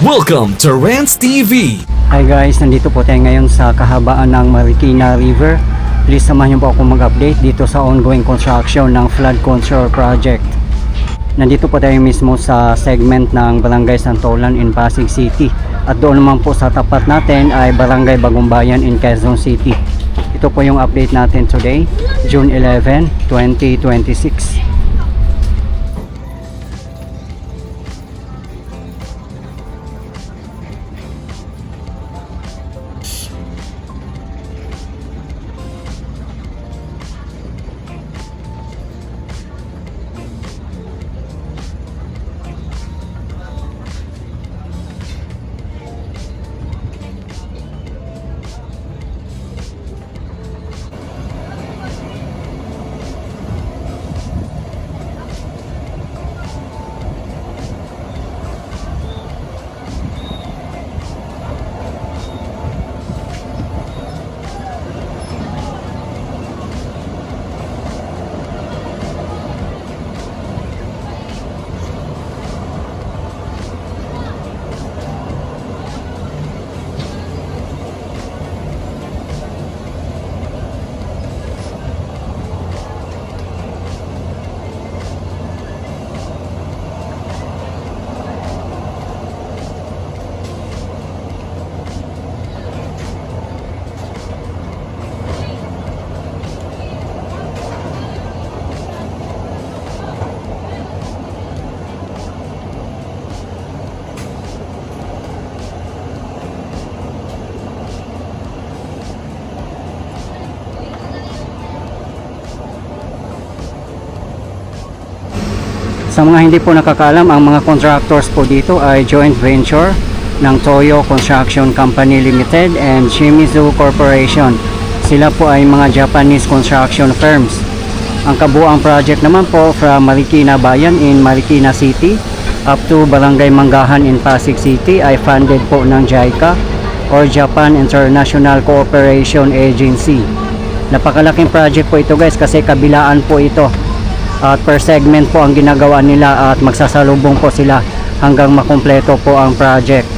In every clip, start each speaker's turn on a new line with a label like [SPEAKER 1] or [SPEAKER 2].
[SPEAKER 1] Welcome to Rants TV.
[SPEAKER 2] Hi guys, nandito po tayo ngayon sa kahabaan ng Marikina River. Please samahan niyo po ako mag-update dito sa ongoing construction ng flood control project. Nandito po tayo mismo sa segment ng Barangay Santolan in Pasig City. At doon naman po sa tapat natin ay Barangay Bagumbayan in Quezon City. Ito po yung update natin today, June 11, 2026. Sa mga hindi po nakakaalam, ang mga contractors po dito ay joint venture ng Toyo Construction Company Limited and Shimizu Corporation. Sila po ay mga Japanese construction firms. Ang kabuuang project naman po from Marikina Bayan in Marikina City up to Barangay Manggahan in Pasig City ay funded po ng JICA or Japan International Cooperation Agency. Napakalaking project po ito guys kasi kabilaan po ito. At per segment po ang ginagawa nila at magsasalubong po sila hanggang makumpleto po ang project.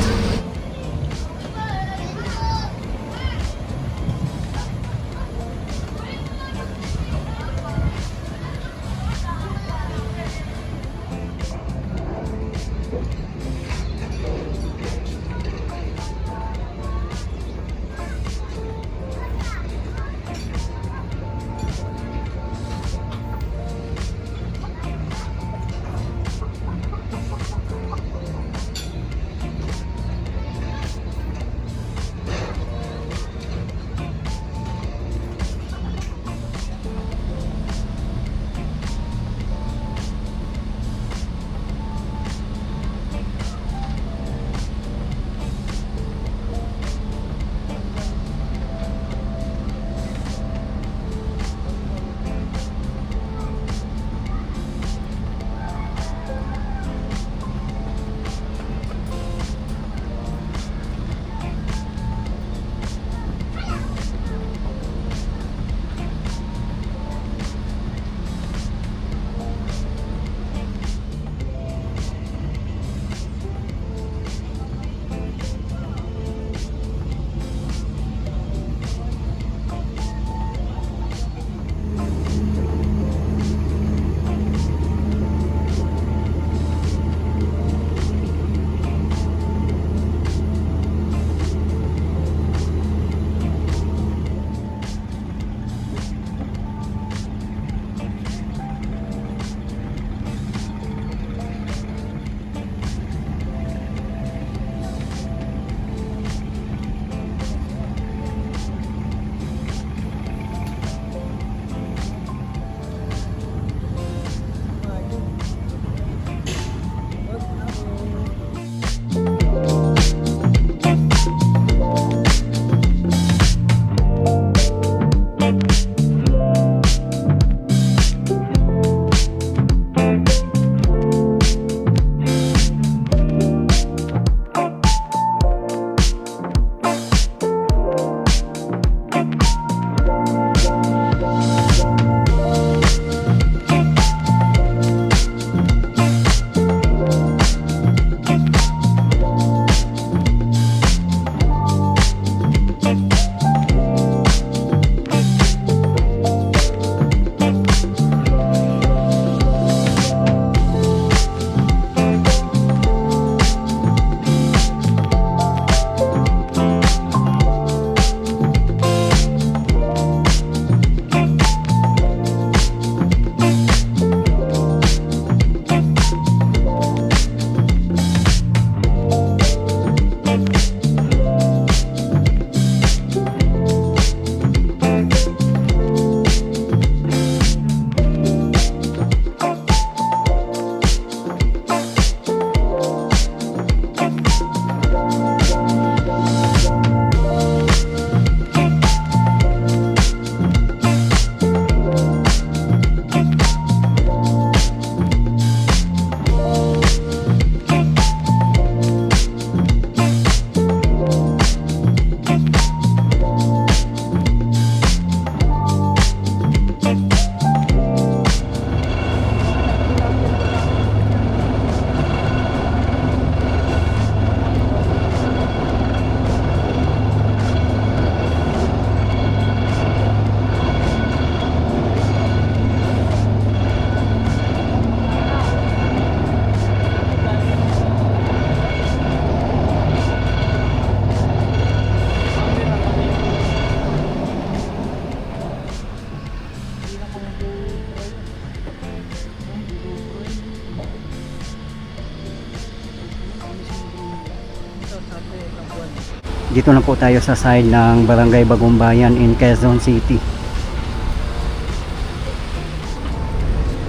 [SPEAKER 2] Dito na po tayo sa side ng Barangay Bagumbayan in Quezon City.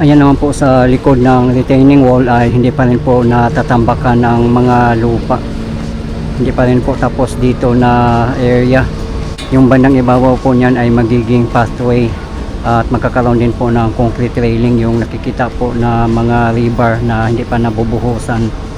[SPEAKER 2] Ayan naman po sa likod ng retaining wall ay hindi pa rin po natatambakan ng mga lupa. Hindi pa rin po tapos dito na area. Yung bandang ibabaw po niyan ay magiging pathway at magkakaroon din po ng concrete railing, yung nakikita po na mga rebar na hindi pa nabubuhusan.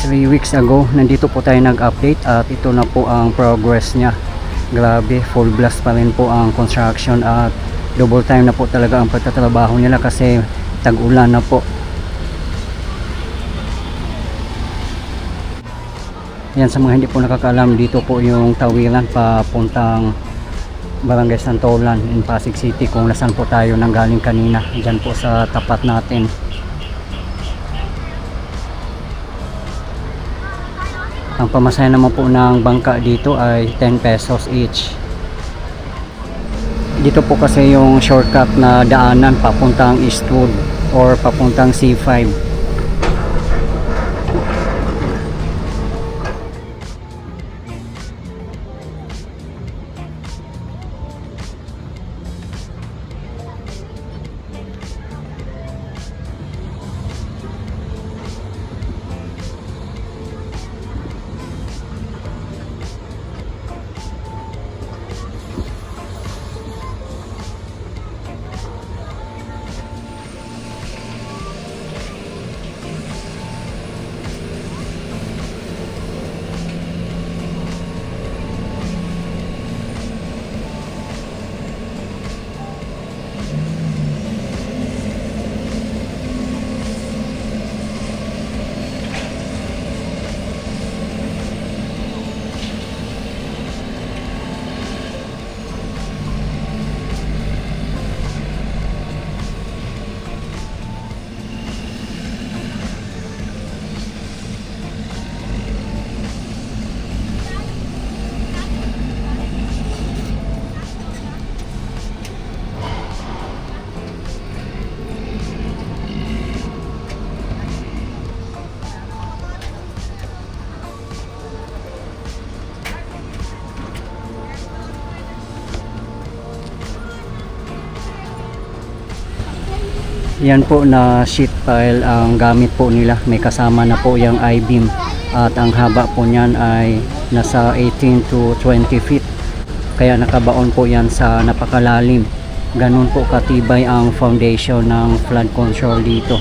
[SPEAKER 2] 3 weeks ago nandito po tayo nag-update at ito na po ang progress nya. Grabe, full blast pa rin po ang construction at double time na po talaga ang pagtatrabaho nila kasi tag-ulan na po. Yan, sa mga hindi po nakakaalam, dito po yung tawiran papuntang Barangay Santolan in Pasig City, kung nasaan po tayo nanggaling kanina. Diyan po sa tapat natin. Ang pamasahe naman po ng bangka dito ay 10 pesos each. Dito po kasi yung shortcut na daanan papuntang Eastwood or papuntang C5. Yan po na sheet pile ang gamit po nila. May kasama na po yung I-beam at ang haba po niyan ay nasa 18 to 20 feet. Kaya nakabaon po yan sa napakalalim. Ganun po katibay ang foundation ng flood control dito.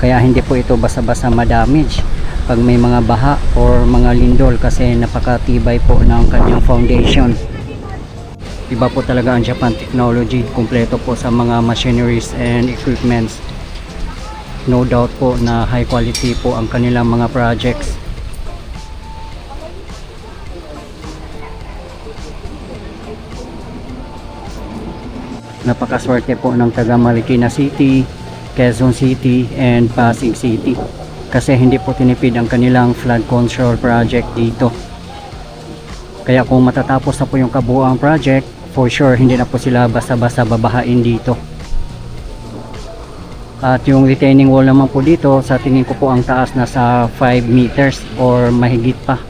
[SPEAKER 2] Kaya hindi po ito basa-basa ma-damage pag may mga baha or mga lindol kasi napakatibay po ng kanyang foundation. Iba po talaga ang Japan technology, kumpleto po sa mga machineries and equipments. No doubt po na high quality po ang kanilang mga projects. Napakaswerte po ng taga Marikina City, Quezon City and Pasig City kasi hindi po tinipid ang kanilang flood control project dito. Kaya kung matatapos na po yung kabuuan project, for sure hindi na po sila basta-basta babahain dito. At yung retaining wall naman po dito, sa tingin ko po ang taas na sa 5 meters or mahigit pa.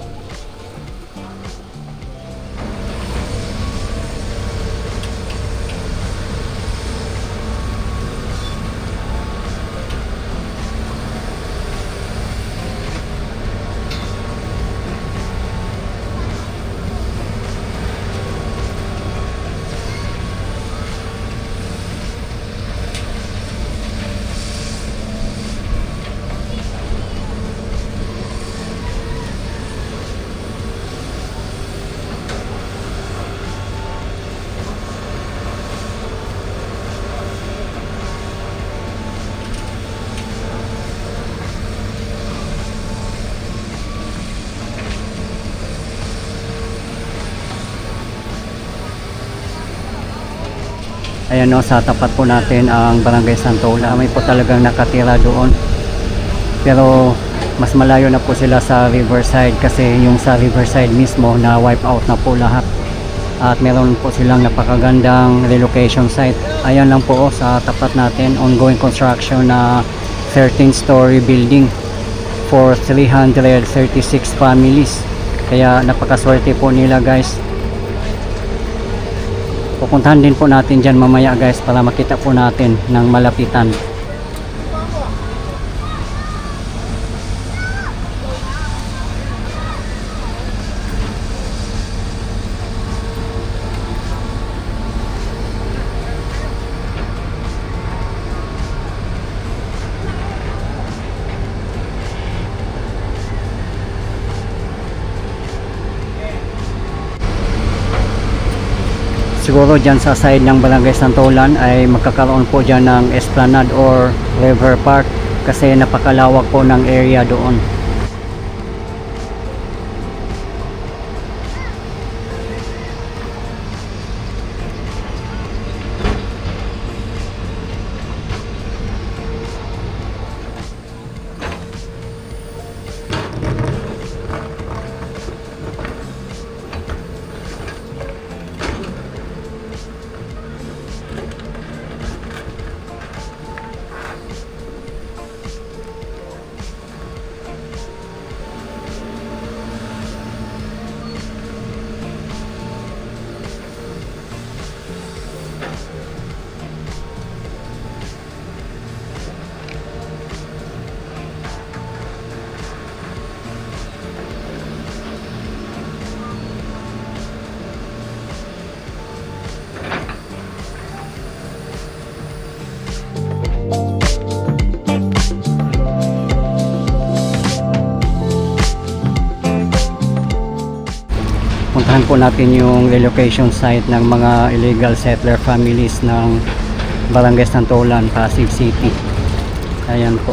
[SPEAKER 2] Ayan o, sa tapat po natin ang Barangay Santola. May po talagang nakatira doon. Pero mas malayo na po sila sa Riverside kasi yung sa Riverside mismo na wipe out na po lahat. At meron po silang napakagandang relocation site. Ayan lang po sa tapat natin, ongoing construction na 13-story building for 336 families. Kaya napakaswerte po nila guys. Pupuntahan din po natin dyan mamaya guys para makita po natin ng malapitan. Siguro dyan sa side ng Barangay Santolan ay magkakaroon po dyan ng esplanade or river park kasi napakalawak po ng area doon. Puntahan po natin yung relocation site ng mga illegal settler families ng Barangay Santolan, Pasig City. Ayan po.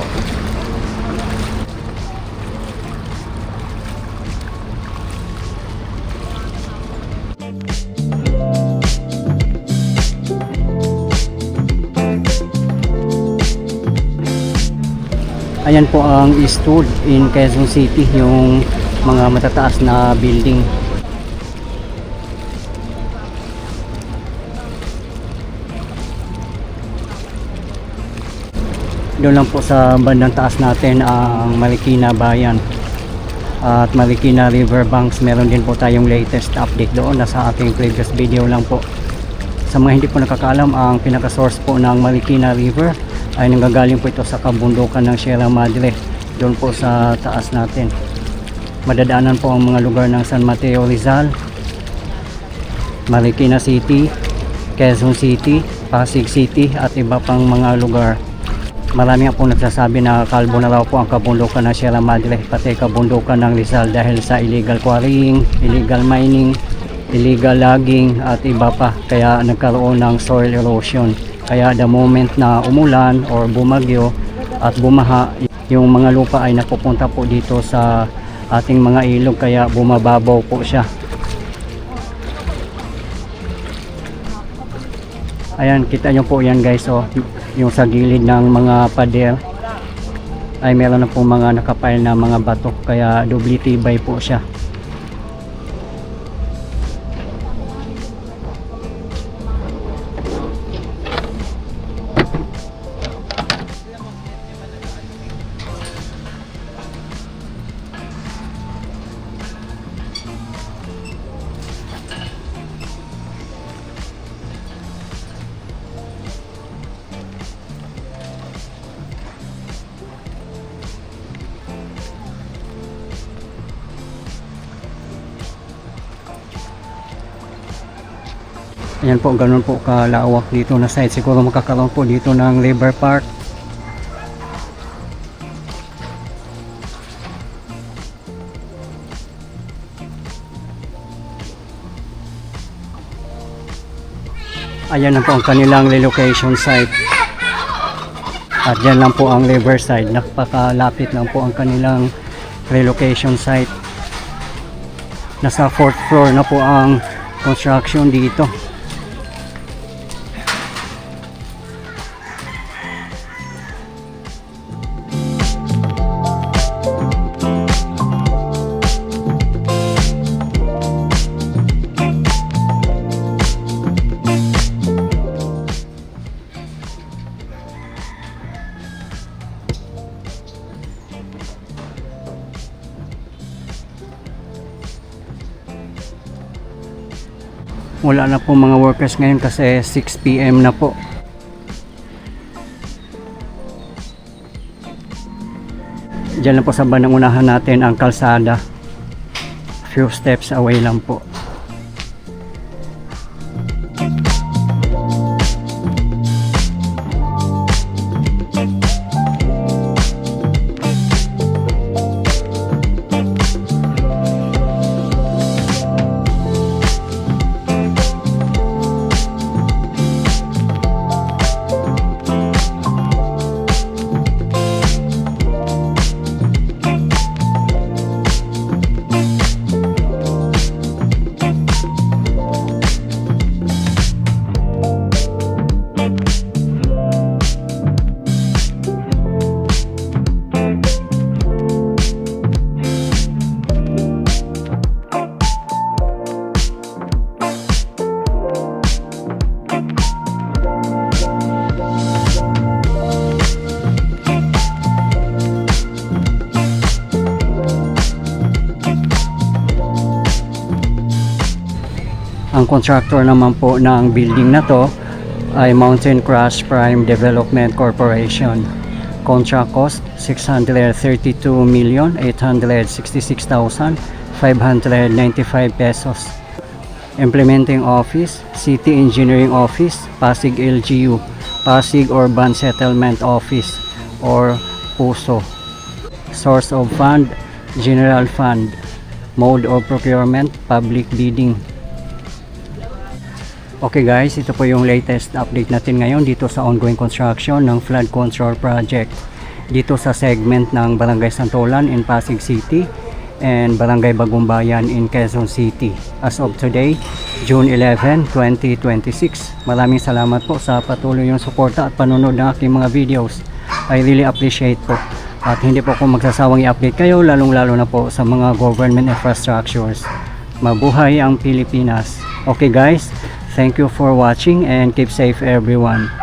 [SPEAKER 2] Ayan po ang Eastwood in Quezon City, yung mga matataas na building. Doon lang po sa bandang taas natin ang Marikina Bayan at Marikina River Banks. Meron din po tayong latest update doon, nasa ating previous video lang po. Sa mga hindi po nakakaalam, ang pinaka-source po ng Marikina River ay nanggagaling po ito sa kabundukan ng Sierra Madre, doon po sa taas natin. Madadaanan po ang mga lugar ng San Mateo Rizal, Marikina City, Quezon City, Pasig City at iba pang mga lugar. Marami nga po nagsasabi na kalbo na raw po ang kabundukan ng Sierra Madre, pati kabundukan ng Rizal dahil sa illegal quarrying, illegal mining, illegal logging at iba pa. Kaya nagkaroon ng soil erosion. Kaya the moment na umulan or bumagyo at bumaha, yung mga lupa ay napupunta po dito sa ating mga ilog, kaya bumababaw po siya. Ayan, kita nyo po yan guys, oh, yung sa gilid ng mga pader ay meron na po mga nakapile na mga bato, kaya doble tibay po siya. Ayan po, ganun po kalawak dito na site. Siguro makakaroon po dito ng River Park. Ayan na po ang kanilang relocation site. At dyan lang po ang riverside. Napakalapit lang po ang kanilang relocation site. Nasa 4th floor na po ang construction dito. Wala na po mga workers ngayon kasi 6 PM na po. Diyan lang po sa bandang unahan natin ang kalsada. Few steps away lang po. Ang contractor naman po ng building na to ay Mountain Crash Prime Development Corporation. Contract cost 632,866,595 pesos. Implementing Office, City Engineering Office, Pasig LGU, Pasig Urban Settlement Office or PUSO. Source of Fund, General Fund. Mode of Procurement, Public Bidding. Okay guys, ito po yung latest update natin ngayon dito sa ongoing construction ng flood control project dito sa segment ng Barangay Santolan in Pasig City and Barangay Bagumbayan in Quezon City as of today, June 11, 2026. Maraming salamat po sa patuloy yung suporta at panonood ng aking mga videos. I really appreciate po. At hindi po ako magsasawang i-update kayo lalong-lalo na po sa mga government infrastructures. Mabuhay ang Pilipinas. Okay guys, thank you for watching and keep safe everyone.